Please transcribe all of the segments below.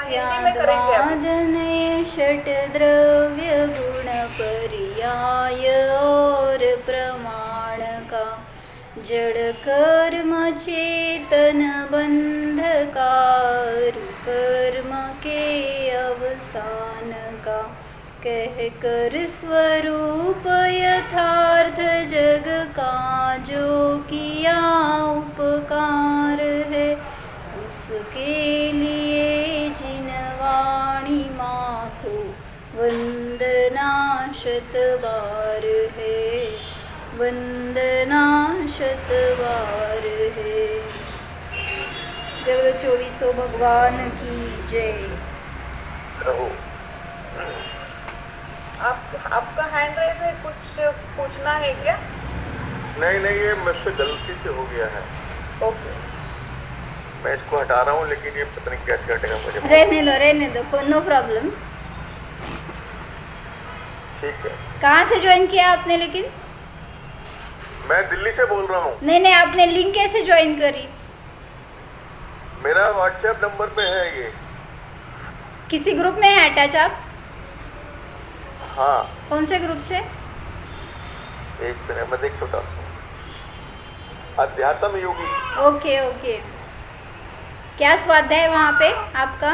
स्याद्वादनय षट्द्रव्य गुण पर्याय और प्रमाण का जड़ कर्म चेतन बंध का कर्म के अवसान का कहकर स्वरूप यथार्थ जग का जो किया उपकार है उसके लिए जिन वाणी माँ को वंदना शत बार है, वंदना शत बार है। जगत 24 भगवान की जय। आपका हैंड रेस है, कुछ पूछना है क्या? नहीं, ये मुझसे गलती से हो गया है। ओके, मैं इसको हटा रहा हूँ, लेकिन ये पता नहीं कैसे हटेगा मुझे। रहने दो, नो प्रॉब्लम। ठीक है। कहाँ से ज्वाइन किया आपने? लेकिन मैं दिल्ली से बोल रहा हूँ। नहीं, आपने लिंक कैसे ज्वाइन करी? मेरा व्हाट्सएप नंबर पे है ये। किसी ग्रुप में है अटैच आप? हाँ। कौन से ग्रुप से? एक मिनट, मैं देख के बताता हूँ। अध्यात्म योगी। ओके। क्या स्वाध्याय है वहाँ पे आपका?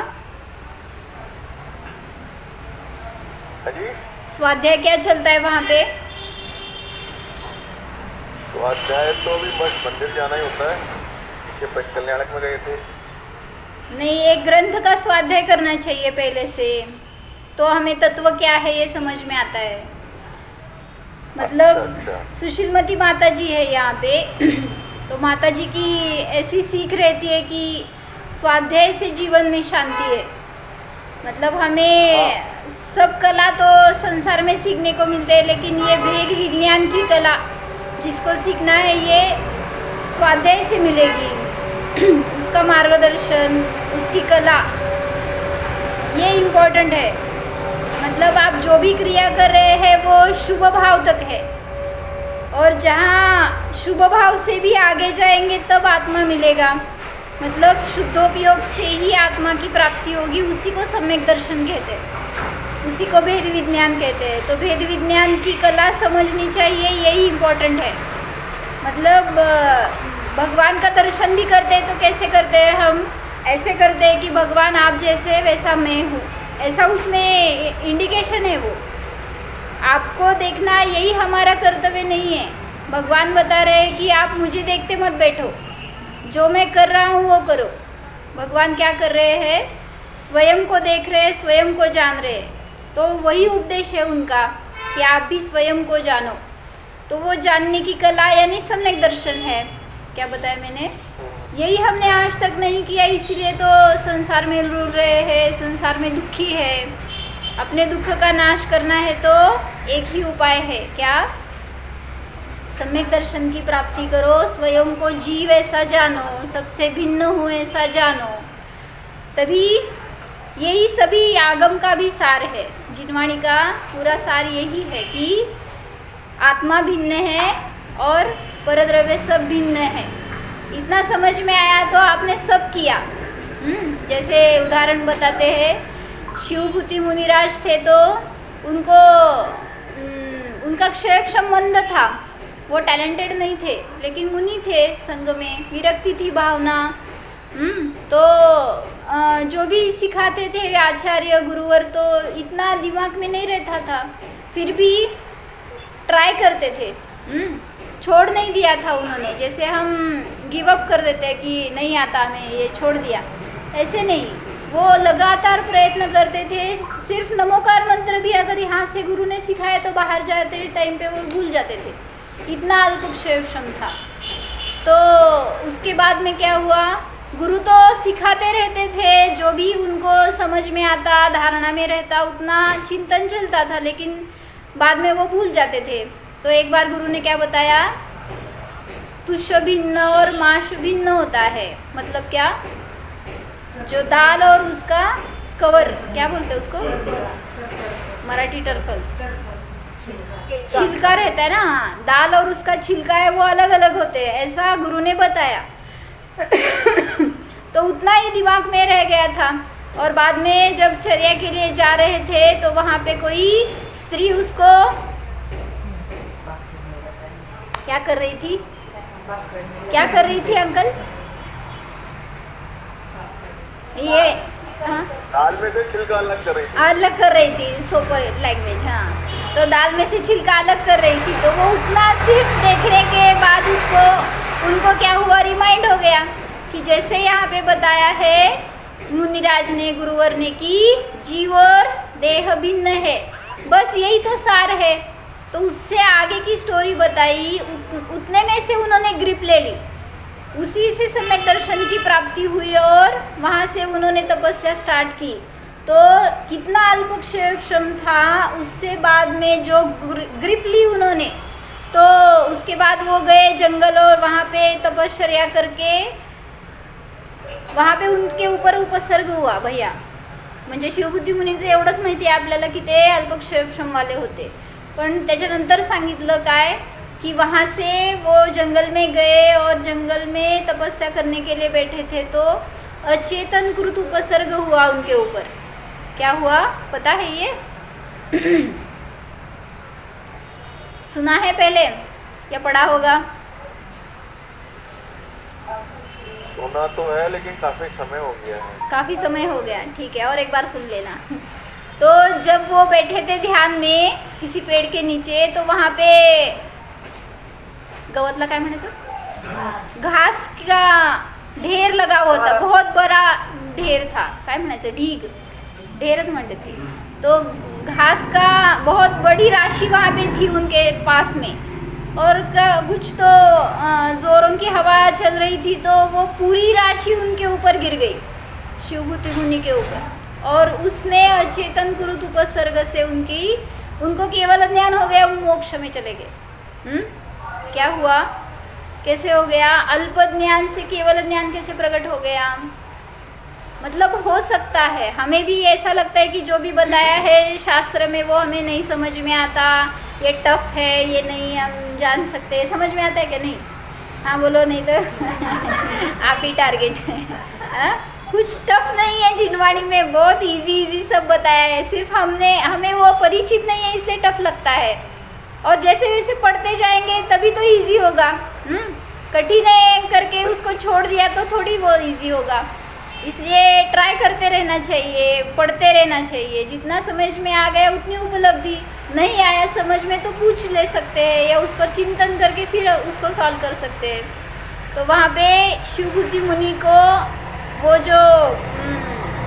हाँ जी। स्वाध्याय क्या चलता है वहाँ पे? स्वाध्याय तो अभी बस मंदिर जाना ही होता है। पीछे पंच कल्याणक में गए थे। नहीं, एक ग्रंथ का स्वाध्याय करना चाहिए पहले से, तो हमें तत्व क्या है ये समझ में आता है। मतलब अच्छा। सुशीलमती माता जी है यहाँ पे तो माता जी की ऐसी सीख रहती है कि स्वाध्याय से जीवन में शांति है। मतलब हमें सब कला तो संसार में सीखने को मिलते हैं, लेकिन ये भेद विज्ञान की कला जिसको सीखना है ये स्वाध्याय से मिलेगी। उसका मार्गदर्शन, उसकी कला, ये इम्पोर्टेंट है। मतलब आप जो भी क्रिया कर रहे हैं वो शुभ भाव तक है, और जहाँ शुभ भाव से भी आगे जाएंगे तब आत्मा मिलेगा। मतलब शुद्धोपयोग से ही आत्मा की प्राप्ति होगी। उसी को सम्यक दर्शन कहते हैं, उसी को भेद विज्ञान कहते हैं। तो भेद विज्ञान की कला समझनी चाहिए, यही इम्पोर्टेंट है। मतलब भगवान का दर्शन भी करते हैं तो कैसे करते हैं हम? ऐसे करते हैं कि भगवान आप जैसे वैसा मैं हूँ, ऐसा उसमें इंडिकेशन है। वो आपको देखना, यही हमारा कर्तव्य नहीं है। भगवान बता रहे हैं कि आप मुझे देखते मत बैठो, जो मैं कर रहा हूँ वो करो। भगवान क्या कर रहे हैं? स्वयं को देख रहे हैं, स्वयं को जान रहे हैं। तो वही उपदेश है उनका कि आप भी स्वयं को जानो। तो वो जानने की कला यानी सम्यक दर्शन है। क्या बताया मैंने? यही हमने आज तक नहीं किया, इसीलिए तो संसार में रुल रहे हैं, संसार में दुखी है। अपने दुख का नाश करना है तो एक ही उपाय है, क्या? सम्यक दर्शन की प्राप्ति करो, स्वयं को जीव ऐसा जानो, सबसे भिन्न हो ऐसा जानो। तभी यही सभी आगम का भी सार है। जिनवाणी का पूरा सार यही है कि आत्मा भिन्न है और परद्रव्य सब भिन्न है। इतना समझ में आया तो आपने सब किया। जैसे उदाहरण बताते हैं, शिवभूति मुनिराज थे तो उनका क्षय संबंध था। वो टैलेंटेड नहीं थे, लेकिन मुनि थे, संग में विरक्ति थी भावना। तो जो भी सिखाते थे आचार्य गुरुवर तो इतना दिमाग में नहीं रहता था, फिर भी ट्राई करते थे। छोड़ नहीं दिया था उन्होंने। जैसे हम गिव अप कर देते हैं कि नहीं आता हमें, ये छोड़ दिया, ऐसे नहीं। वो लगातार प्रयत्न करते थे। सिर्फ नमोकार मंत्र भी अगर यहाँ से गुरु ने सिखाया तो बाहर जाते टाइम पे वो भूल जाते थे, इतना अल्पक्षेम था। तो उसके बाद में क्या हुआ? गुरु तो सिखाते रहते थे, जो भी उनको समझ में आता, धारणा में रहता, उतना चिंतन चलता था, लेकिन बाद में वो भूल जाते थे। तो एक बार गुरु ने क्या बताया? तुष भिन्न और माश भिन्न होता है। मतलब क्या? जो दाल और उसका कवर, क्या बोलते हैं उसको मराठी टर्फल, छिलका रहता है ना, दाल और उसका छिलका है वो अलग अलग होते हैं, ऐसा गुरु ने बताया। तो उतना ही दिमाग में रह गया था। और बाद में जब चर्या के लिए जा रहे थे तो वहाँ पे कोई स्त्री उसको क्या कर रही थी? क्या कर रही थी अंकल? ये हाँ दाल में से छिलका अलग कर रही थी। अलग कर रही थी, सुपर लैंग्वेज। हाँ, तो दाल में से छिलका अलग कर रही थी, तो वो उतना सिर्फ देखने के बाद उनको क्या हुआ, रिमाइंड हो गया कि जैसे यहाँ पे बताया है मुनिराज ने, गुरुवर ने, कि जीव और देह भिन्न है, बस यही तो सार है। तो उससे आगे की स्टोरी बताई, उतने में से उन्होंने ग्रिप ले ली, उसी से सम्यक दर्शन की प्राप्ति हुई और वहाँ से उन्होंने तपस्या स्टार्ट की। तो कितना अल्पक्षेम था, उससे बाद में जो ग्रिप ली उन्होंने, तो उसके बाद वो गए जंगल और वहाँ पे तपश्चर्या करके वहाँ पे उनके ऊपर उपसर्ग हुआ भैया। म्हणजे शिवबुद्धी मुनींचं एवढंच माहिती आहे आपल्याला की ते अल्पक्षेमवाले होते, पण त्याच्यानंतर सांगितलं काय कि वहाँ से वो जंगल में गए और जंगल में तपस्या करने के लिए बैठे थे, तो अचेतन कृत उपसर्ग हुआ उनके ऊपर। क्या हुआ पता है ये? सुना है पहले या पढ़ा होगा? सुना तो है लेकिन काफी समय हो गया है। काफ़ी समय हो गया, ठीक है, और एक बार सुन लेना। तो जब वो बैठे थे ध्यान में किसी पेड़ के नीचे, तो वहाँ पे गवतला काय म्हणायचं, घास का ढेर लगा हुआ था, बहुत बड़ा ढेर था, काय म्हणायचं, ढीग, ढेरच म्हणते थी। तो घास का बहुत बड़ी राशि वहाँ पे थी उनके पास में, और कुछ तो जोरों की हवा चल रही थी, तो वो पूरी राशि उनके ऊपर गिर गई, शिवभूति मुनि के ऊपर, और उसमें अचेतन कुरुत उपसर्ग से उनको केवल ज्ञान हो गया, वो मोक्ष में चले गए। क्या हुआ, कैसे हो गया? अल्प ज्ञान से केवल ज्ञान कैसे प्रकट हो गया? मतलब हो सकता है हमें भी ऐसा लगता है कि जो भी बताया है शास्त्र में वो हमें नहीं समझ में आता, ये टफ है, ये नहीं हम जान सकते। समझ में आता है कि नहीं? हाँ बोलो, नहीं तो आप ही टारगेट है। कुछ टफ नहीं है जिनवाणी में, बहुत इजी सब बताया है, सिर्फ हमें वो परिचित नहीं है इसलिए टफ लगता है, और जैसे जैसे पढ़ते जाएंगे तभी तो इजी होगा। कठिन है करके उसको छोड़ दिया तो थोड़ी वो इजी होगा, इसलिए ट्राई करते रहना चाहिए, पढ़ते रहना चाहिए। जितना समझ में आ गया उतनी उपलब्धि, नहीं आया समझ में तो पूछ ले सकते हैं या उस पर चिंतन करके फिर उसको सॉल्व कर सकते हैं। तो वहाँ पे शिवबुद्धि मुनि को वो जो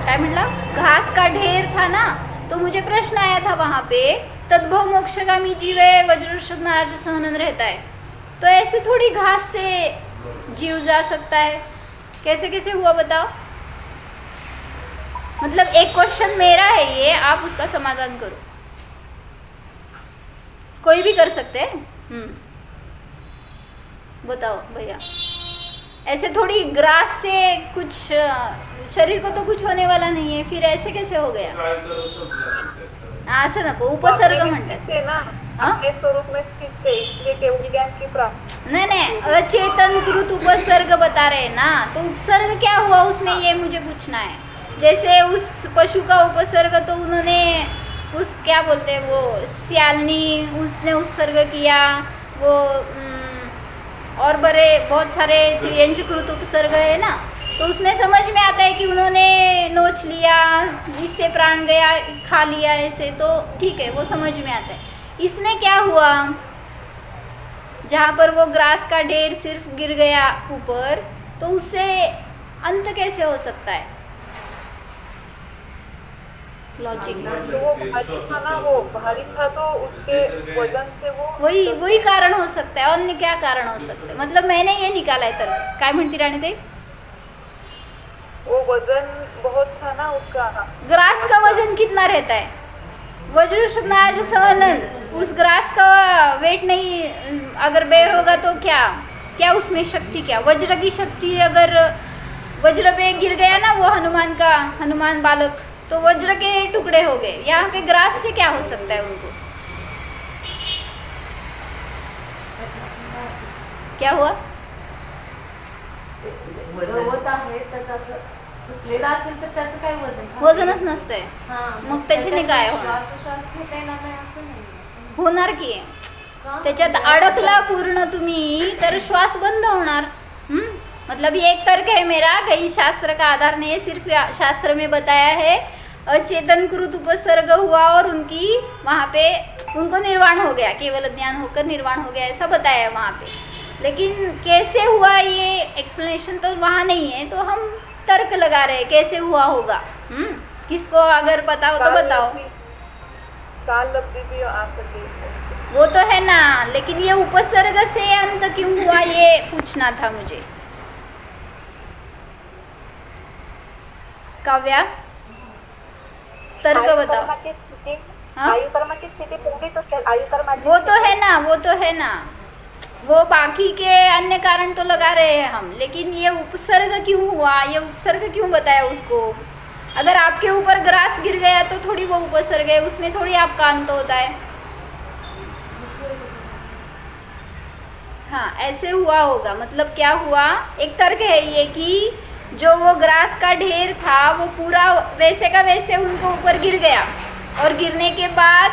क्या मिला, घास का ढेर था ना, तो मुझे प्रश्न आया था वहाँ पे, तद्भव मोक्षगामी जीव है, वज्रशब्द नाराज सहनन रहता है, तो ऐसे थोड़ी घास से जीव जा सकता है, कैसे कैसे हुआ बताओ? मतलब एक क्वेश्चन मेरा है ये, आप उसका समाधान करो, कोई भी कर सकते हैं। बताओ भैया, ऐसे थोड़ी ग्रास से कुछ शरीर को तो कुछ होने वाला नहीं है, फिर ऐसे कैसे हो गया? असं नको, उपसर्ग म्हणतात ते ना अपने स्वरूप में स्थित थे, इसलिए केवल ज्ञान की प्राप्ति। नहीं, अचेतन कृत उपसर्ग बता रहे हैं ना, तो उपसर्ग क्या हुआ उसमें, ये मुझे पूछना है। जैसे उस पशु का उपसर्ग तो उन्होंने उस क्या बोलते हैं वो सियालनी, उसने उपसर्ग किया, वो और बड़े बहुत सारे त्रियंचकृत उपसर्ग है ना, तो उसमें समझ में आता है कि उन्होंने नोच लिया, इससे प्राण गया, खा लिया, ऐसे तो ठीक है, वो समझ में आता है। इसमें क्या हुआ, जहाँ पर वो ग्रास का ढेर सिर्फ गिर गया ऊपर, तो उससे अंत कैसे हो सकता है? लॉजिक तो वो भारी था ना, वो भारी था तो उसके वजन से वो वही कारण हो सकता है, अन्य क्या कारण हो सकता है? मतलब मैंने ये निकाला है तर काय म्हणती राणी ते, वो वजन बहुत था ना उसका। ग्रास का वजन कितना रहता है? वज्र सहनन, उस ग्रास का वेट नहीं, अगर बेर होगा तो क्या उसमें शक्ति, क्या वज्र की शक्ति, अगर वज्र पे गिर गया ना वो हनुमान बालक, तो वज्र के टुकड़े हो गए। यहाँ पे ग्रास से क्या हो सकता है उनको? क्या हुआ? गवत आहे त्याचं असं सुटलेला असेल तर त्याचं काय वजन वजनच नसतंय हा मग त्याच्याने काय होणार? श्वासोश्वास घेता येणार नाही असं नाही होणार की का? त्याच्यात अडकला पूर्ण तुम्ही तर श्वास बंद होणार। मतलब ये एक तर्क है मेरा, कहीं शास्त्र का आधार नहीं है, सिर्फ शास्त्र में बताया है अचेतन कृत उपसर्ग हुआ और उनकी वहाँ पे उनको निर्वाण हो गया, केवल ज्ञान होकर निर्वाण हो गया, ऐसा बताया है वहाँ पे। लेकिन कैसे हुआ ये एक्सप्लेनेशन तो वहाँ नहीं है, तो हम तर्क लगा रहे हैं कैसे हुआ होगा। किसको अगर पता हो तो बताओ। काल लब्धि भी आ सके। वो तो है ना, लेकिन ये उपसर्ग से अंत क्यों हुआ ये पूछना था मुझे। काव्या तर्क बताओ। हाँ? आयु कर्म की स्थिति होगी तो आयु कर्म वो तो है ना, वो तो है ना, वो बाकी के अन्य कारण तो लगा रहे हैं हम, लेकिन ये उपसर्ग क्यों हुआ, ये उपसर्ग क्यों बताया उसको। अगर आपके ऊपर ग्रास गिर गया तो थोड़ी वो उपसर्ग है, उसमें थोड़ी आपका अंत होता है। हाँ ऐसे हुआ होगा, मतलब क्या हुआ, एक तर्क है ये कि जो वो ग्रास का ढेर था वो पूरा वैसे का वैसे उनको ऊपर गिर गया, और गिरने के बाद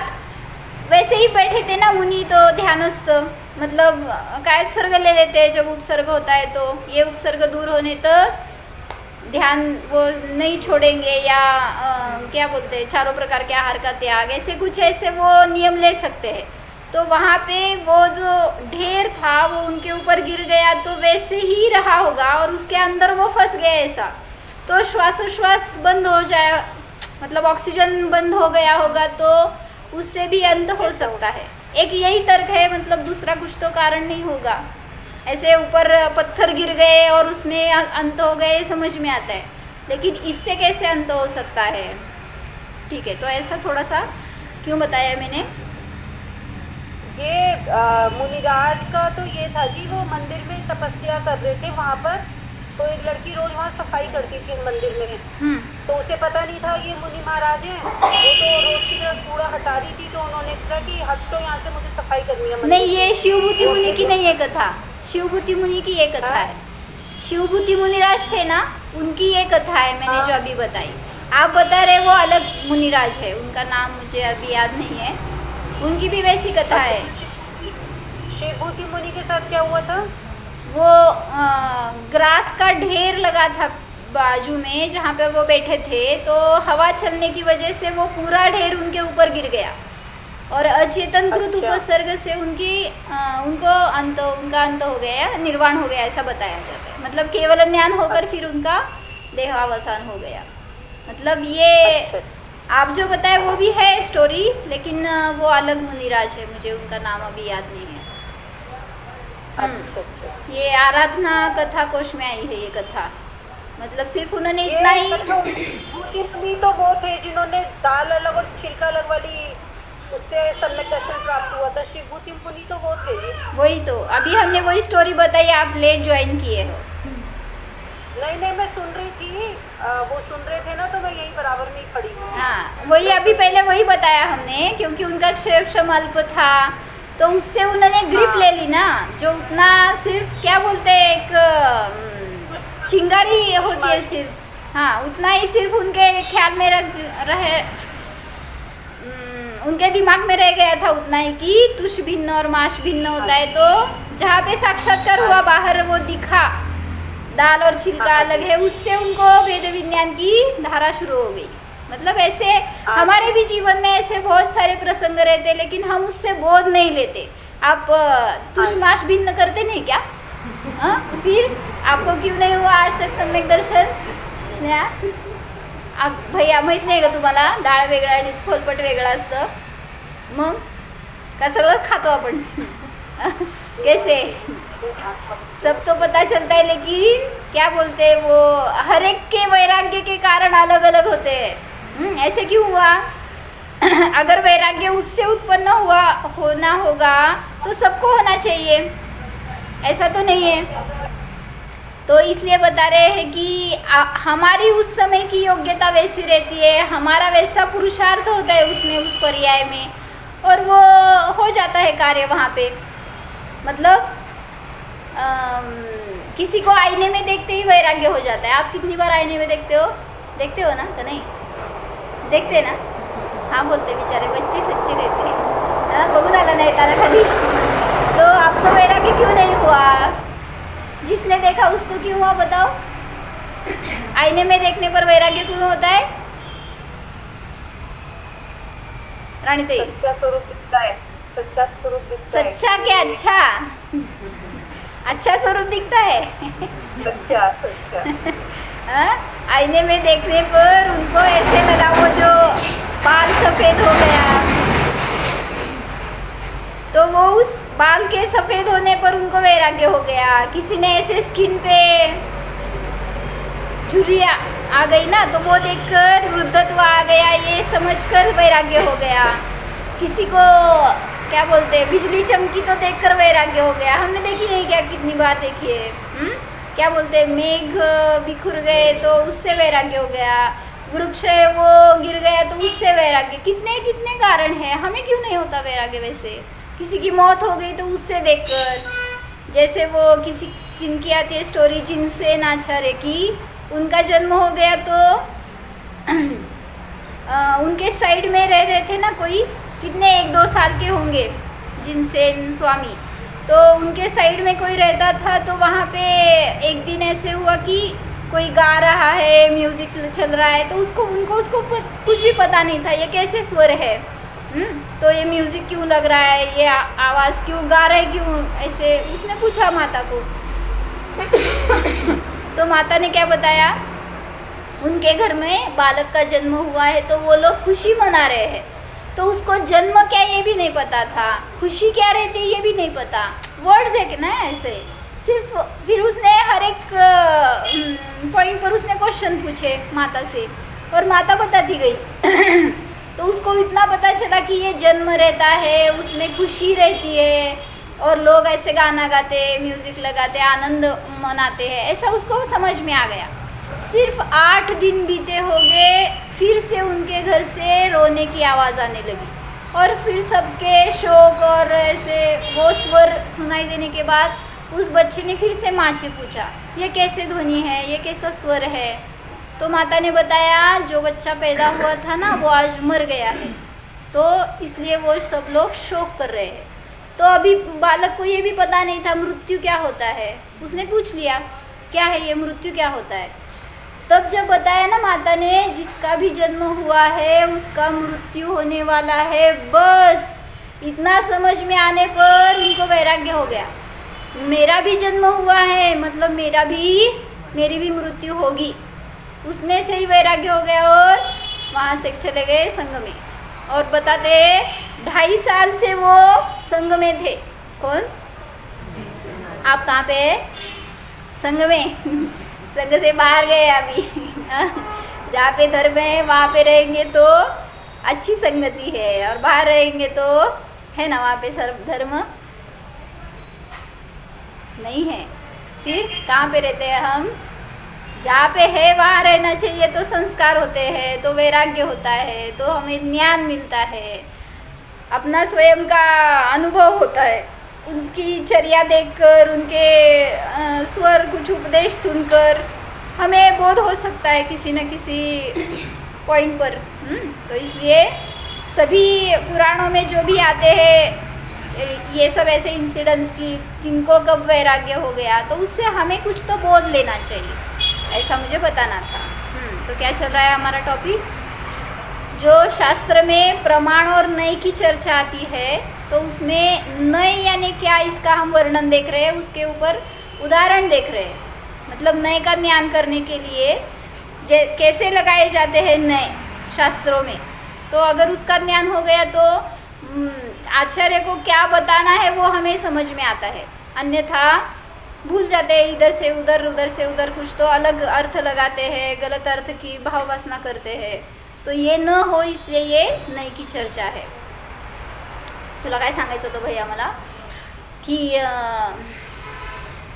वैसे ही बैठे थे ना मुनि तो ध्यानस्थ, मतलब काय उपसर्ग ले लेते हैं जब उपसर्ग होता है, तो ये उपसर्ग दूर होने तक ध्यान वो नहीं छोड़ेंगे, या क्या बोलते हैं चारों प्रकार के आहार का त्याग, ऐसे कुछ ऐसे वो नियम ले सकते हैं। तो वहाँ पे वो जो ढेर था वो उनके ऊपर गिर गया तो वैसे ही रहा होगा, और उसके अंदर वो फंस गया ऐसा, तो श्वासोश्वास बंद हो जाए, मतलब ऑक्सीजन बंद हो गया होगा, तो उससे भी अंत हो सकता है। एक यही तर्क है, मतलब दूसरा कुछ तो कारण नहीं होगा। ऐसे ऊपर पत्थर गिर गए और उसमें अंत हो गए समझ में आता है, लेकिन इससे कैसे अंत हो सकता है। ठीक है, तो ऐसा थोड़ा सा क्यों बताया मैंने। ये मुनिराज का तो ये था जी, वो मंदिर में तपस्या कर रहे थे वहाँ पर, तो एक लड़की रोज वहाँ सफाई करती थी मंदिर में, तो उसे पता नहीं था ये मुनि महाराज हैं, वो तो रोज की तरह कूड़ा हटा रही थी, तो उन्होंने कहा कि हट तो यहाँ से, मुझे सफाई करनी है। नहीं, ये शिवभूति मुनि की नहीं है कथा, शिवभूति मुनि की ये कथा है। शिवभूति मुनिराज थे ना, उनकी ये कथा है मैंने जो अभी बताई। आप बता रहे वो अलग मुनिराज है, उनका नाम मुझे अभी याद नहीं है, उनकी भी वैसी कथा है। शिवभूति मुनि के साथ क्या हुआ था। वो ग्रास का ढेर लगा था बाजू में जहाँ पे वो बैठे थे, तो हवा चलने की वजह से वो पूरा ढेर उनके ऊपर गिर गया, और अचेतन कृत उपसर्ग से उनका अंत हो गया, निर्वाण हो गया, ऐसा बताया जाता है। मतलब केवल ज्ञान होकर फिर उनका देहावसान हो गया। मतलब ये आप जो बताए वो भी है स्टोरी, लेकिन वो अलग मुनिराज है, मुझे उनका नाम अभी याद नहीं है। ये आराधना कथा कोश में आई है ये कथा, मतलब सिर्फ उन्होंने इतना ही। मुनि तो वो थे जिन्होंने दाल अलग और छिलका अलग वाली, उससे सम्यक दर्शन प्राप्त हुआ था। शिवभूति मुनि तो वो थे जी। वही तो अभी हमने वही स्टोरी बताई, आप लेट ज्वाइन किए हो। नहीं, मैं सुन रही थी, वो सुन रहे थे ना, तो मैं यही बराबर में ही खड़ी हूँ। हाँ, वही अभी पहले वही बताया हमने, क्योंकि उनका क्षेम अल्प था, तो उससे उन्होंने ग्रिप ले ली ना, जो उतना सिर्फ क्या बोलते हैं, एक चिंगारी होती है सिर्फ, हाँ उतना ही सिर्फ उनके ख्याल में रहे, उनके दिमाग में रह गया था उतना ही कि तुष भिन्न और माश भिन्न होता है। तो जहाँ पे साक्षात्कार हुआ बाहर वो दिखा दाल और छिलका अलग है, उससे उनको वेद विज्ञान की धारा शुरू हो गई। मतलब ऐसे हमारे भी जीवन में ऐसे बहुत सारे प्रसंग रहते, लेकिन हम उससे बोध नहीं लेते। आप तुष्माश भिन्न करते नहीं क्या? हाँ, फिर आपको क्यों नहीं हुआ आज तक सम्यक दर्शन? भैया माहीत नाही का तुम्हाला, डाळ वेगळा आणि फोलपट वेगळा असतं, मग का सगळं खातो आपण कैसे सब तो पता चलता है, लेकिन क्या बोलते हैं वो हर एक के वैराग्य के कारण अलग अलग होते हैं। ऐसे क्यों हुआ? अगर वैराग्य उससे उत्पन्न होना होगा तो सबको होना चाहिए, ऐसा तो नहीं है। तो इसलिए बता रहे हैं कि हमारी उस समय की योग्यता वैसी रहती है, हमारा वैसा पुरुषार्थ होता है उसमें, उस पर्याय में, और वो हो जाता है कार्य वहाँ पे। मतलब किसी को आईने में देखते ही वैराग्य हो जाता है। आप कितनी बार आईने में देखते हो ना? तो नहीं देखते ना? हाँ बोलते बेचारे बच्चे सच्चे रहते हैं। हाँ बघून आला नाही त्याला खाली। तो आपको वैराग्य क्यों नहीं हुआ? जिसने देखा उसको क्यों हुआ बताओ? आईने में देखने पर वैराग्य क्यों होता है रानी ताई? सच्चा स्वरूप दिखता है, सच्चा स्वरूप दिखता है। सच्चा क्या अच्छा? अच्छा स्वरूप दिखता है। सच्चा सच्चा हाँ? आईने में देखने पर उनको ऐसे लगा वो जो बाल सफेद हो गया, तो वो उस बाल के सफेद होने पर उनको वैराग्य हो गया। किसी ने ऐसे स्किन पे झुर्रियाँ आ गई ना, तो वो देखकर वृद्धत्व आ गया, ये समझकर वैराग्य हो गया। किसी को क्या बोलते हैं, बिजली चमकी तो देखकर वैराग्य हो गया। हमने देखी नहीं क्या? कितनी बार देखी है। क्या बोलते हैं, मेघ बिखुर गए तो उससे वैराग्य हो गया, वृक्ष है वो गिर गया तो उससे वैराग्य। कितने कितने कारण हैं, हमें क्यों नहीं होता वैराग्य? वैसे किसी की मौत हो गई तो उससे देखकर, जैसे वो किसी किनकी आती है स्टोरी, जिनसे नाचारे की उनका जन्म हो गया तो उनके साइड में रह रहे थे ना कोई, कितने 1-2 साल के होंगे जिनसेन स्वामी, तो उनके साइड में कोई रहता था। तो वहाँ पे एक दिन ऐसे हुआ कि कोई गा रहा है, म्यूज़िक चल रहा है, तो उसको कुछ भी पता नहीं था ये कैसे स्वर है, तो ये म्यूज़िक क्यों लग रहा है, ये आवाज़ क्यों, गा रहे क्यों ऐसे। उसने पूछा माता को तो माता ने क्या बताया, उनके घर में बालक का जन्म हुआ है तो वो लोग खुशी मना रहे हैं। तो उसको जन्म क्या ये भी नहीं पता था, खुशी क्या रहती है ये भी नहीं पता। वर्ड्स है कि ना ऐसे सिर्फ। फिर उसने हर एक पॉइंट पर उसने क्वेश्चन पूछे माता से और माता बताती गई तो उसको इतना पता चला कि ये जन्म रहता है, उसमें खुशी रहती है और लोग ऐसे गाना गाते, म्यूज़िक लगाते, आनंद मनाते हैं, ऐसा उसको समझ में आ गया। सिर्फ 8 दिन बीते हो गए, फिर से उनके घर से रोने की आवाज़ आने लगी और फिर सबके शोक और ऐसे वो स्वर सुनाई देने के बाद उस बच्चे ने फिर से माँ से पूछा, ये कैसे ध्वनि है, ये कैसा स्वर है? तो माता ने बताया, जो बच्चा पैदा हुआ था ना वो आज मर गया है, तो इसलिए वो सब लोग शोक कर रहे हैं। तो अभी बालक को ये भी पता नहीं था मृत्यु क्या होता है। उसने पूछ लिया, क्या है ये मृत्यु क्या होता है? तब जब बताया ना माता ने, जिसका भी जन्म हुआ है उसका मृत्यु होने वाला है, बस इतना समझ में आने पर उनको वैराग्य हो गया। मेरा भी जन्म हुआ है, मतलब मेरी भी मृत्यु होगी, उसमें से ही वैराग्य हो गया और वहाँ से चले गए संघ में। और बताते 2.5 साल से वो संघ में थे। कौन? आप कहाँ पे है? संघ में संघ से बाहर गए अभी जहाँ पे धर्म है वहाँ पे रहेंगे तो अच्छी संगति है, और बाहर रहेंगे तो है ना वहाँ पे सर्व धर्म नहीं है। फिर कहाँ पे रहते हैं हम? जहाँ पे है वहाँ रहना चाहिए, तो संस्कार होते हैं, तो वैराग्य होता है, तो हमें ज्ञान मिलता है, अपना स्वयं का अनुभव होता है। उनकी चर्या देखकर, उनके स्वर कुछ उपदेश सुनकर हमें बोध हो सकता है किसी न किसी पॉइंट पर। तो इसलिए सभी पुराणों में जो भी आते हैं ये सब ऐसे इंसिडेंट्स की किनको कब वैराग्य हो गया, तो उससे हमें कुछ तो बोध लेना चाहिए, ऐसा मुझे बताना था। तो क्या चल रहा है हमारा टॉपिक? जो शास्त्र में प्रमाण और नय की चर्चा आती है, तो उसमें नय यानी क्या, इसका हम वर्णन देख रहे हैं, उसके ऊपर उदाहरण देख रहे हैं। मतलब नय का ज्ञान करने के लिए कैसे लगाए जाते हैं नय शास्त्रों में, तो अगर उसका ज्ञान हो गया तो आचार्य को क्या बताना है वो हमें समझ में आता है, अन्यथा भूल जाते हैं, इधर से उधर उधर से उधर कुछ तो अलग अर्थ लगाते हैं, गलत अर्थ की भाव वासना करते हैं। तो ये न हो इसलिए ये नय की चर्चा है। तुला काय सांगायचं होतं भैया मला, की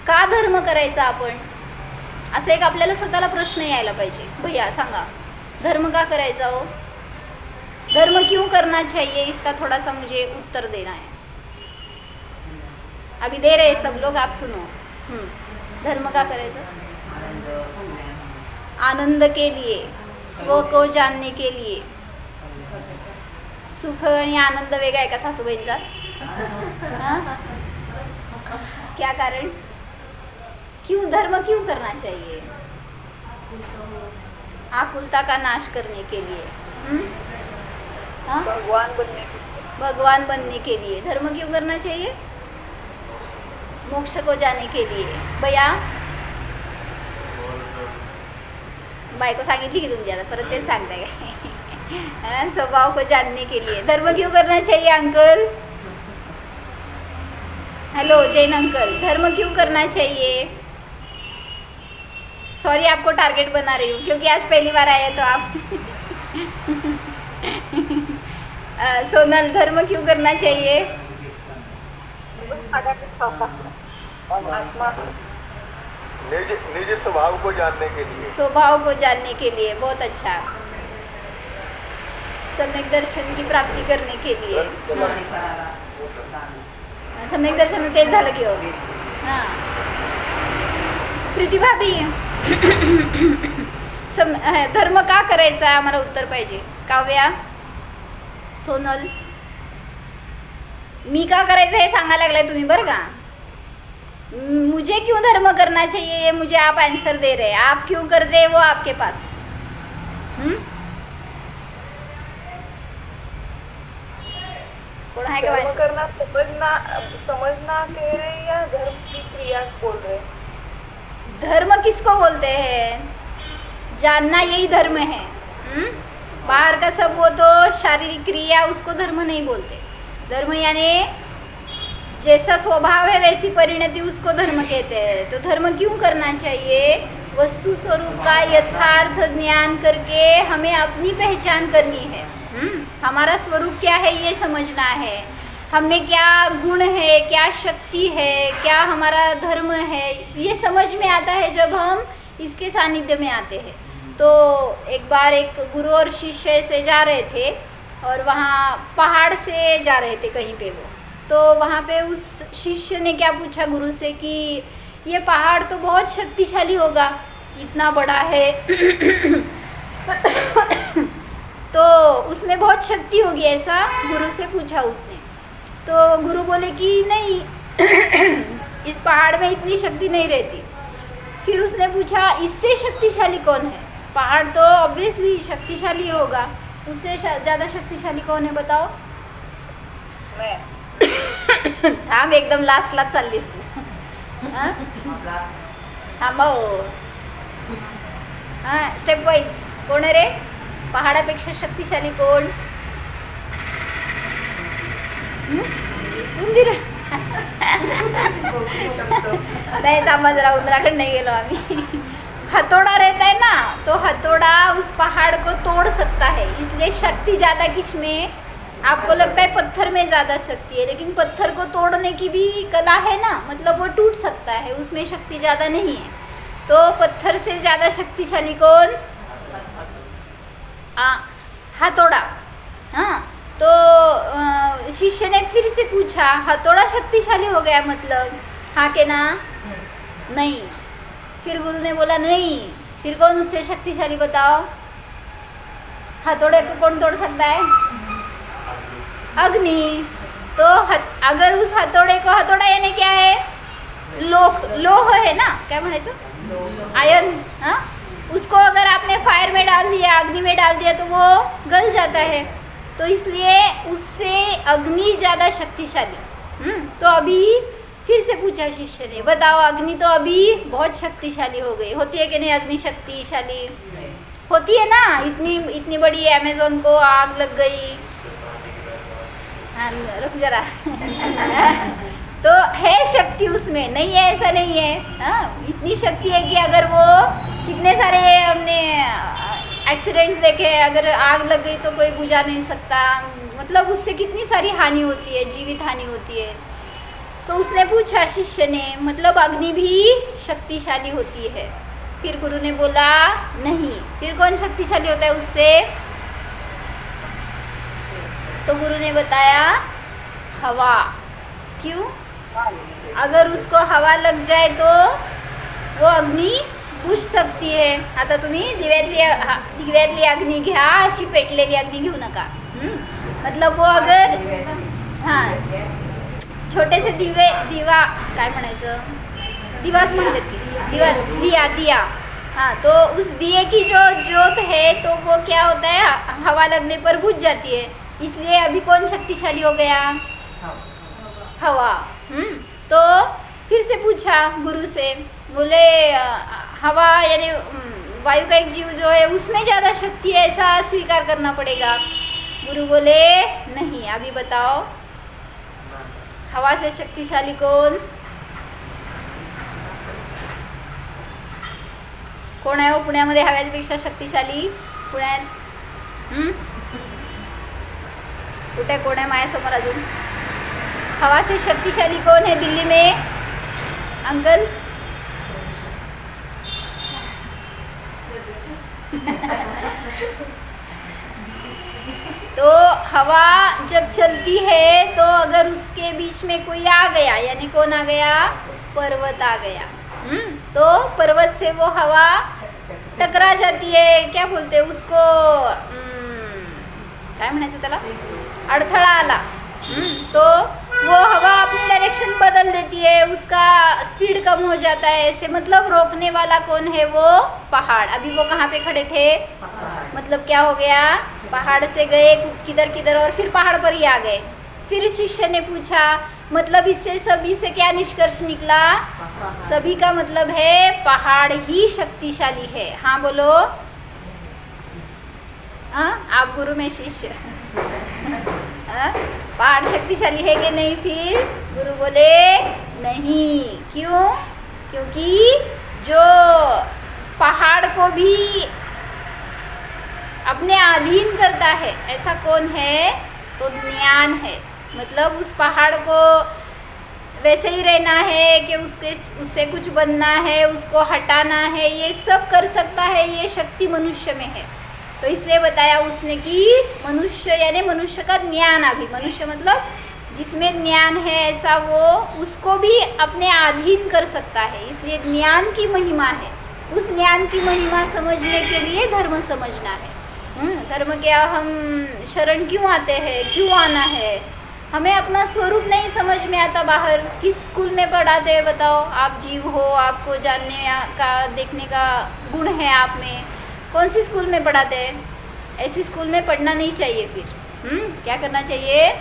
का धर्म करायचा आपण, असं एक आपल्याला स्वतःला प्रश्न यायला पाहिजे। भैया सांगा, धर्म का करायचा हो? धर्म क्यों करना चाहिए, इसका थोड़ा सा मुझे उत्तर देना है। अभी दे रहे सब लोग, आप सुनो। धर्म का करायचं आनंद के लिए, स्व को जानने के लिए. सुख आणि आनंद वेगळा आहे का सासूबाईंचा? हाँ? क्या कारण? क्यों धर्म क्यों करना चाहिए? आकुलता का नाश करने के लिए. हाँ? भगवान बनने के भगवान बनने के लिए धर्म क्यों करना चाहिए? मोक्ष को जाने के लिए. भैया बायको सांगितली की तुमची आता परत तेच सांगताय काय? स्वभाव को जानने के लिए धर्म क्यों करना चाहिए अंकल? हेलो जैन अंकल, धर्म क्यों करना चाहिए? सॉरी आपको टारगेट बना रही हूँ क्योंकि आज पहली बार आए तो आप. सोनल, धर्म क्यों करना चाहिए? आत्मा निज निज स्वभाव को जानने के लिए. स्वभाव को जानने के लिए. बहुत अच्छा. सम्यक दर्शन की प्राप्ति करने के लिए. सम्यक दर्शन तेच झालं की हो. हां प्रीती भाभी, धर्म का करायचा आहे आम्हाला उत्तर पाहिजे. काव्या, सोनल, मी का करायचं हे सांगायला लागलाय तुम्ही बरं का. मुझे क्यों धर्म करना चाहिए ये मुझे आप आंसर दे रहे हैं. आप क्यों कर रहे वो आपके पास. कोण आहे का धर्म वाइस? करना समझना कह रहे हैं या धर्म की क्रिया बोल रहे हैं? धर्म किसको बोलते हैं? जानना यही धर्म है. बाहर का सब वो तो शारीरिक क्रिया, उसको धर्म नहीं बोलते. धर्म यानी जैसा स्वभाव है वैसी परिणति, उसको धर्म कहते हैं. तो धर्म क्यों करना चाहिए? वस्तु स्वरूप का यथार्थ ज्ञान करके हमें अपनी पहचान करनी है. हमारा स्वरूप क्या है ये समझना है. हमें क्या गुण है, क्या शक्ति है, क्या हमारा धर्म है, ये समझ में आता है जब हम इसके सानिध्य में आते हैं. तो एक बार एक गुरु और शिष्य से जा रहे थे और वहाँ पहाड़ से जा रहे थे कहीं पे वो. तो वहाँ पे उस शिष्य ने क्या पूछा गुरु से कि ये पहाड़ तो बहुत शक्तिशाली होगा, इतना बड़ा है. तो उसमें बहुत शक्ति होगी ऐसा गुरु से पूछा उसने. तो गुरु बोले कि नहीं, इस पहाड़ में इतनी शक्ति नहीं रहती. फिर उसने पूछा इससे शक्तिशाली कौन है? पहाड़ तो ऑब्वियसली शक्तिशाली होगा, उससे ज़्यादा शक्तिशाली कौन है बताओ? मैं. थांब, एकदम लास्टला चाललीस तू. थांबा हो. हां स्टेप वाईज. कोण आहे रे पहाडापेक्षा शक्तिशाली कोण? उंदीर. नहीं थांबा जरा, उंदराकडे नहीं गेलो आम्ही. हथौड़ा रहता है ना, तो हथौड़ा उस पहाड़ को तोड़ सकता है. इसलिए शक्ति ज़्यादा किसमें? आपको लगता है पत्थर में ज़्यादा शक्ति है, लेकिन पत्थर को तोड़ने की भी कला है ना, मतलब वो टूट सकता है, उसमें शक्ति ज़्यादा नहीं है. तो पत्थर से ज़्यादा शक्तिशाली कौन? हथौड़ा. हाँ, तो शिष्य ने फिर से पूछा हथौड़ा शक्तिशाली हो गया मतलब? हाँ के ना? नहीं. फिर गुरु ने बोला नहीं, फिर कौन उससे शक्तिशाली बताओ? हथौड़े को कौन तोड़ सकता है? अग्नि. तो अगर उस हथौड़े को, हथौड़ा यानी क्या है? लोह है ना, क्या म्हणायचं? आयन. हाँ, उसको अगर आपने फायर में डाल दिया, अग्नि में डाल दिया तो वो गल जाता है. तो इसलिए उससे अग्नि ज़्यादा शक्तिशाली. तो अभी फिर से पूछा शिष्य ने, बताओ अग्नि तो अभी बहुत शक्तिशाली हो गई. होती है कि नहीं अग्नि शक्तिशाली? होती है ना. इतनी बड़ी अमेज़न को आग लग गई. हाँ रुक जरा. तो है शक्ति उसमें, नहीं है ऐसा नहीं है. हाँ, इतनी शक्ति है कि अगर वो कितने सारे हमने एक्सीडेंट्स देखे, अगर आग लग गई तो कोई बुझा नहीं सकता. मतलब उससे कितनी सारी हानि होती है, जीवित हानि होती है. तो उसने पूछा शिष्य ने, मतलब अग्नि भी शक्तिशाली होती है? फिर गुरु ने बोला नहीं. फिर कौन शक्तिशाली होता है उससे? तो गुरु ने बताया हवा. क्यों? अगर उसको हवा लग जाए तो वो अग्नी बुझ सकते है. आता तुम्ही दिव्यातली अग्नी घ्या, अशी पेटलेली अग्नी घेऊ नका. मतलब वो अगर हां छोटे से दिवा काय म्हणायचं, दिवाच म्हणतात की दिया. हाँ, तो उस दिए की जो ज्योत है तो वो क्या होता है, हवा लगने पर बुझ जाती है. इसलिए अभी कौन शक्तिशाली हो गया, हवा. तो फिर से पूछा गुरु से, बोले हवा यानी वायु का एक जीव जो है उसमें ज़्यादा शक्ति है, ऐसा स्वीकार करना पड़ेगा. गुरु बोले नहीं, अभी बताओ हवा से शक्तिशाली कौन आहे हो पुण्यामध्ये हव्यापेक्षा शक्तिशाली? पुण्यात कुठे कोण आहे माझ्यासमोर अजून? हवा से शक्तिशाली कौन है दिल्ली में अंकल? तो हवा जब चलती है तो अगर उसके बीच में कोई आ गया, यानी कौन आ गया, पर्वत आ गया, तो पर्वत से वो हवा टकरा जाती है. क्या बोलते हैं उसको, काय म्हणायचं त्याला, अडथळा आला. तो वो हवा अपनी डायरेक्शन बदल देती है, उसका स्पीड कम हो जाता है. ऐसे मतलब रोकने वाला कौन है, वो पहाड़. अभी वो कहाँ पे खड़े थे, मतलब क्या हो गया, पहाड़ से गए किधर और फिर पहाड़ पर ही आ गए. फिर शिष्य ने पूछा, मतलब इससे सभी से क्या निष्कर्ष निकला, सभी का मतलब है पहाड़ ही शक्तिशाली है. हाँ बोलो, हाँ आप गुरु में शिष्य. पहाड़ शक्तिशाली है कि नहीं? फिर गुरु बोले नहीं. क्यों? क्योंकि जो पहाड़ को भी अपने अधीन करता है ऐसा कौन है, तो ज्ञान है. मतलब उस पहाड़ को वैसे ही रहना है कि उससे कुछ बनना है, उसको हटाना है, ये सब कर सकता है, ये शक्ति मनुष्य में है. तो इसलिए बताया उसने कि मनुष्य यानी मनुष्य का ज्ञान, अभी मनुष्य मतलब जिसमें ज्ञान है ऐसा वो उसको भी अपने अधीन कर सकता है. इसलिए ज्ञान की महिमा है. उस ज्ञान की महिमा समझने के लिए धर्म समझना है. धर्म क्या, हम शरण क्यों आते हैं, क्यों आना है. हमें अपना स्वरूप नहीं समझ में आता. बाहर किस स्कूल में पढ़ाते हैं बताओ, आप जीव हो, आपको जानने का देखने का गुण है आप में. कौन सी स्कूल में पढ़ाते हैं? ऐसी स्कूल में पढ़ना नहीं चाहिए. फिर क्या करना चाहिए,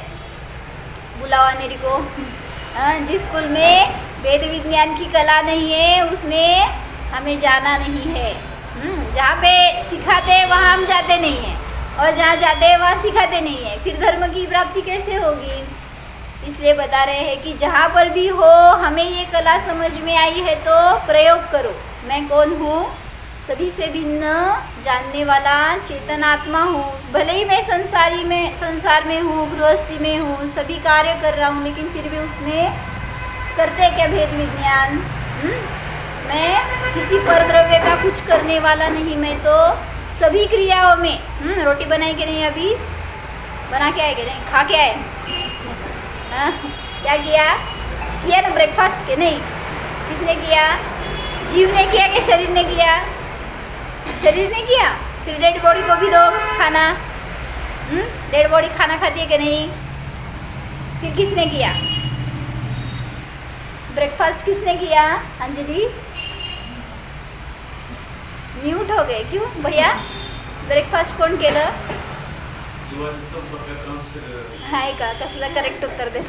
बुलाओ अनेरी को. जिस स्कूल में वेद विज्ञान की कला नहीं है उसमें हमें जाना नहीं है. जहाँ पे सिखाते हैं वहाँ हम जाते नहीं हैं, और जहाँ जाते हैं वहाँ सिखाते नहीं हैं. फिर धर्म की प्राप्ति कैसे होगी? इसलिए बता रहे हैं कि जहाँ पर भी हो हमें ये कला समझ में आई है तो प्रयोग करो. मैं कौन हूँ, सभी से भिन्न जानने वाला चेतन आत्मा हूँ. भले ही मैं संसार में हूँ, गृहस्थी में हूँ, सभी कार्य कर रहा हूँ, लेकिन फिर भी उसमें करते क्या भेद विज्ञान. मैं किसी परद्रव्य का कुछ करने वाला नहीं. मैं तो सभी क्रियाओं में रोटी बनाई कि नहीं, अभी बना के आए कि नहीं, खा के आए. क्या किया ना, ब्रेकफास्ट के नहीं, किसने किया, जीव ने किया कि शरीर ने किया? शरीर ने किया. फिर डेड बॉडी को भी दो खाना. डेड बॉडी खाना खाती है कि नहीं? फिर किसने किया ब्रेकफास्ट, किसने किया? अंजलि म्यूट हो गए, क्यों भैया? ब्रेकफास्ट कोण केलं? हाय का, कसलं करेक्ट उत्तर दे.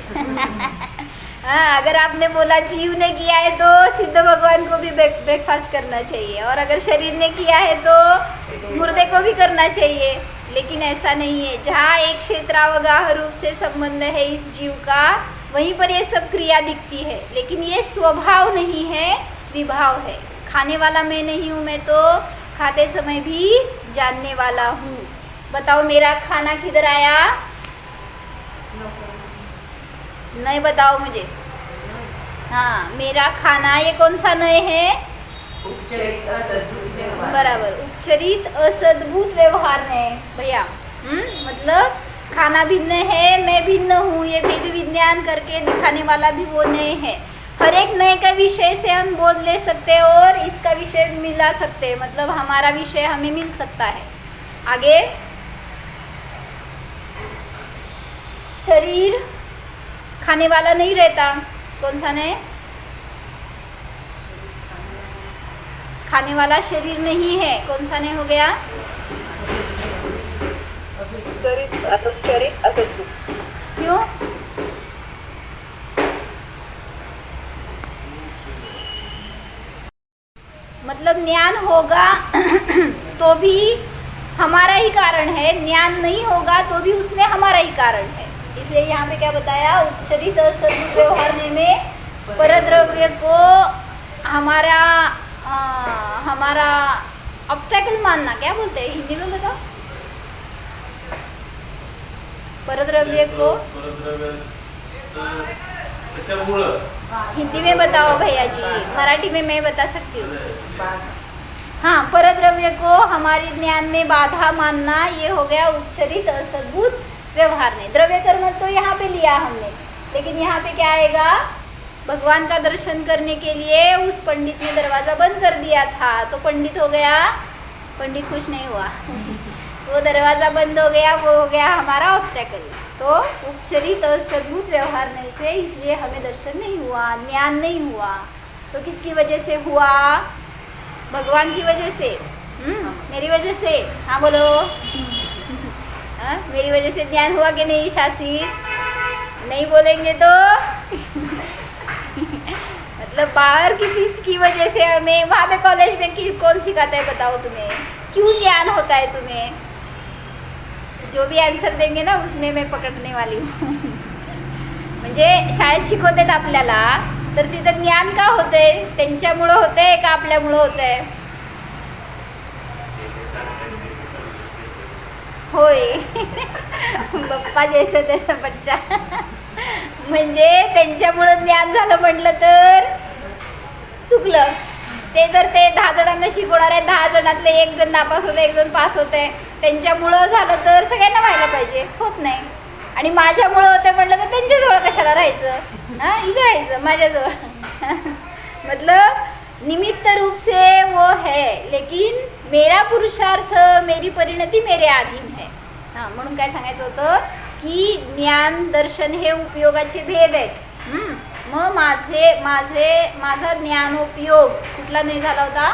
हाँ, अगर आपने बोला जीव ने किया है तो सिद्ध भगवान को भी ब्रेकफास्ट करना चाहिए, और अगर शरीर ने किया है तो मुर्दे को भी करना चाहिए. लेकिन ऐसा नहीं है. जहाँ एक क्षेत्रावगाह रूप से संबंध है इस जीव का, वहीं पर ये सब क्रिया दिखती है. लेकिन ये स्वभाव नहीं है, विभाव है. खाने वाला मैं नहीं हूँ, मैं तो खाते समय भी जानने वाला हूँ. बताओ मेरा खाना किधर आया? नहीं बताओ मुझे. हाँ, मेरा खाना ये कौन सा नय है? बराबर, उपचरित असद्भुत व्यवहार है भैया. मतलब खाना भिन्न है, मैं भिन्न हूँ, ये भेद विज्ञान करके दिखाने वाला भी वो नय है. हर एक नए का विषय से हम बोल ले सकते हैं और इसका विषय मिला सकते हैं, मतलब हमारा विषय हमें मिल सकता है। आगे, शरीर खाने वाला नहीं रहता, कौन सा नहीं? खाने वाला शरीर नहीं है, कौन सा नहीं हो गया? अनुपचरित असद्भुत। क्यों? मतलब ज्ञान होगा तो भी हमारा ही कारण है, ज्ञान नहीं होगा तो भी उसमें हमारा ही कारण है। इसलिए यहाँ पे क्या बताया, उपचरित असद्भुत व्यवहार में परद्रव्य को हमारा ऑब्स्टैकल मानना, क्या बोलते हैं हिंदी में बताओ? परद्रव्य को हिंदी में बताओ भैया जी, मराठी में मैं बता सकती हूँ। हाँ, परद्रव्य को हमारे ज्ञान में बाधा मानना, ये हो गया उपचरित असद्भुत व्यवहार में। द्रव्य कर्म तो यहाँ पे लिया हमने, लेकिन यहाँ पे क्या आएगा? भगवान का दर्शन करने के लिए उस पंडित ने दरवाज़ा बंद कर दिया था, तो पंडित हो गया, पंडित खुश नहीं हुआ वो दरवाज़ा बंद हो गया, वो हो गया हमारा ऑब्स्टैकल। तो उपचरित असद्भुत व्यवहार नहीं से इसलिए हमें दर्शन नहीं हुआ, ज्ञान नहीं हुआ। तो किसकी वजह से हुआ? भगवान की वजह से। मेरी वजह से? हाँ बोलो। मेरी वजह से ज्ञान हुआ कि नहीं शासित? नहीं बोलेंगे तो मतलब बाहर किसी की वजह से हमें, वहाँ पे कॉलेज में कौन सिखाता है बताओ तुम्हें? क्यों ज्ञान होता है तुम्हें? जो भी आन्सर देंगे ना उसमें मैं पकडणे वाली हूँ म्हणजे शाळेत शिकवतात आपल्याला, तर तिथं ज्ञान का होतंय? त्यांच्यामुळं होतंय का आपल्यामुळं होतंय? होय बप्पा जैसा तैसा बच्चा म्हणजे त्यांच्यामुळं ज्ञान झालं म्हटलं तर चुकलं. ते जर ते 10 जणांना शिकवणार आहे, 10 जणातले 1 जण नापास होते, 1 जण पास होते, त्यांच्यामुळं झालं तर सगळ्यांना व्हायला पाहिजे, होत नाही. आणि माझ्यामुळं होतं म्हटलं तर त्यांच्याजवळ कशाला राहायचं? हां, इथं राहायचं माझ्याजवळ मतलब निमित्त रूप से वो है, लेकिन मेरा पुरुषार्थ, मेरी परिणति मेरे अधीन है. हां, म्हणून काय सांगायचं होतं की ज्ञान दर्शन हे उपयोगाचे भेद आहेत. मग माझा ज्ञानोपयोग कुठला नाही झाला होता?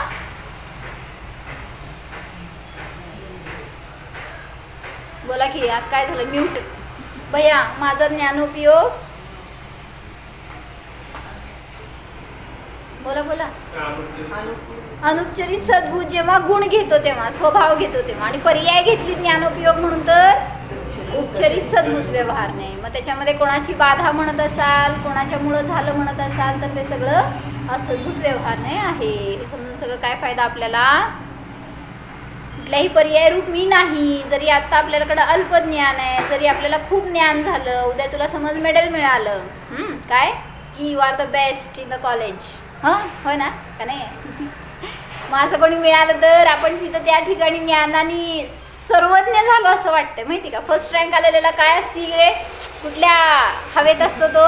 बोला की आज काय झालं? म्यूट भैया. माझा ज्ञानोपयोग बोला बोला. अनुपचरित सद्भुत जेव्हा गुण घेतो तेव्हा, स्वभाव घेतो तेव्हा, आणि पर्याय घेतली ज्ञानोपयोग म्हणून तर उपचरित सद्भुत व्यवहार नाही. मग त्याच्यामध्ये कोणाची बाधा म्हणत असाल, कोणाच्यामुळं झालं म्हणत असाल तर ते सगळं असद्भुत व्यवहार नाही आहे. हे समजून सगळं काय फायदा आपल्याला? कुठल्याही पर्याय रूप मी नाही. जरी आत्ता आपल्याकडं अल्प ज्ञान आहे, जरी आपल्याला खूप ज्ञान झालं, उद्या तुला समज मेडल मिळालं, काय की you are the best in the college, हां होय ना का नाही? मग असं कोणी मिळालं तर आपण तिथं त्या ठिकाणी ज्ञानाने सर्वज्ञ झालो असं वाटतं, माहिती का? फर्स्ट रँक आलेला काय असतील रे, कुठल्या हवेत असतो तो?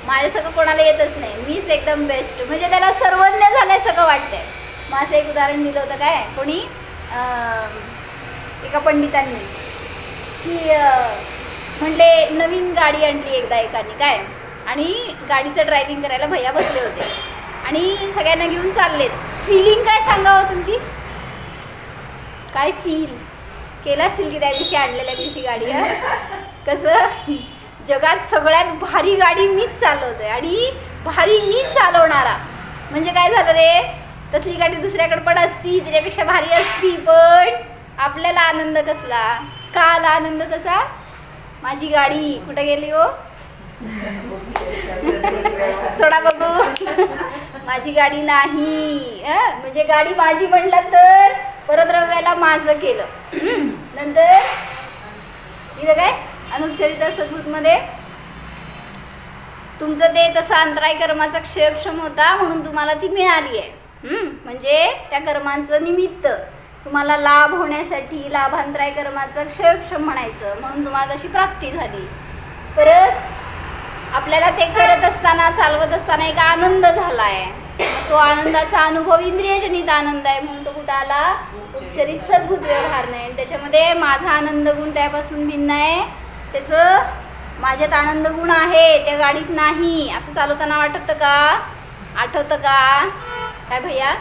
माझ्या सगळं कोणाला येतच नाही, मीच एकदम बेस्ट, म्हणजे त्याला सर्वज्ञ झालंय सगळं वाटतंय. मग असं एक उदाहरण दिलं होतं, काय कोणी एका पंडितांनी की म्हणले नवीन गाडी आणली एकदा एकाने, काय, आणि गाडीचं ड्रायव्हिंग करायला भैया बसले होते आणि सगळ्यांना घेऊन चाललेत. फिलिंग काय सांगावं तुमची? काय फील केलं असतील की त्या दिवशी आणलेल्या दिवशी गाडी? कसं जगात सगळ्यात भारी गाडी मीच चालवतोय आणि भारी मीच चालवणारा, म्हणजे काय झालं रे? तसली गाडी दुसऱ्याकडे पण असती, त्याच्यापेक्षा भारी असती, पण आपल्याला आनंद कसला? का आला आनंद तसा? माझी गाडी कुठं गेली हो? सोडा बघू, माझी गाडी नाही. म्हणजे गाडी माझी म्हणलं तर परद्रव्याला माझं केलं. नंतर इथं काय अनुपचरित सद्भुतमध्ये तुमचं ते तसं अंतराय कर्माचा क्षयक्षम होता म्हणून तुम्हाला ती मिळाली आहे. म्हणजे त्या कर्मांचं निमित्त तुम्हाला लाभ होण्यासाठी लाभांतराय कर्माचं क्षयक्षम म्हणायचं, म्हणून तुम्हाला तशी प्राप्ती झाली. परत आपल्याला ते करत असताना चालवत असताना एक आनंद झालाय. तो आनंदाचा अनुभव इंद्रियजनित आनंद आहे म्हणून तो कुठं आला उपचरित सद्भूत व्यवहार नाही. आणि त्याच्यामध्ये माझा आनंद गुण त्यापासून भिन्न आहे. त्याचं माझ्यात आनंद गुण आहे त्या गाडीत नाही असं चालवताना वाटतं का? आठवतं का काय भैया?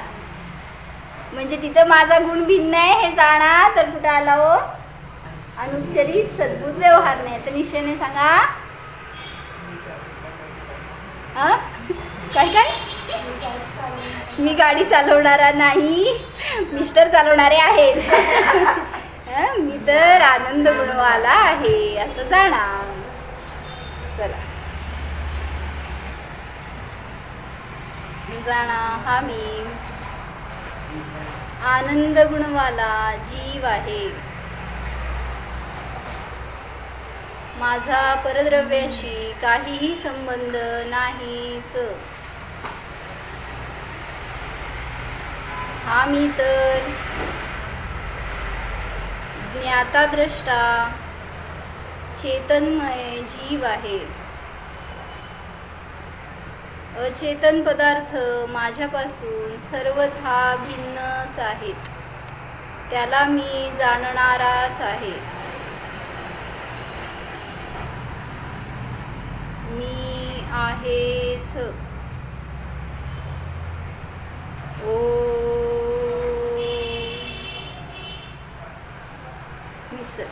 म्हणजे तिथं माझा गुण भिन्न आहे हे जाणा तर कुठं आला हो अनुपचरित सद्भूत व्यवहार नाही. तर निश्चयाने सांगा हा काय काय? मी गाडी चालवणारा नाही, मिस्टर चालवणारे आहेत. मी तर आनंद गुणवाला आहे असं जाणा. चला जाणा हा मी आनंद गुणवाला जीव आहे. माझा परद्रव्याशी काहीही संबंध नाहीच. हा मी तर ज्ञाताद्रष्टा चेतनमय जीव आहे. अचेतन पदार्थ माझ्यापासून सर्वथा भिन्नच आहेत. त्याला मी जाणणाराच आहे. मी आहेच. ओ मिसर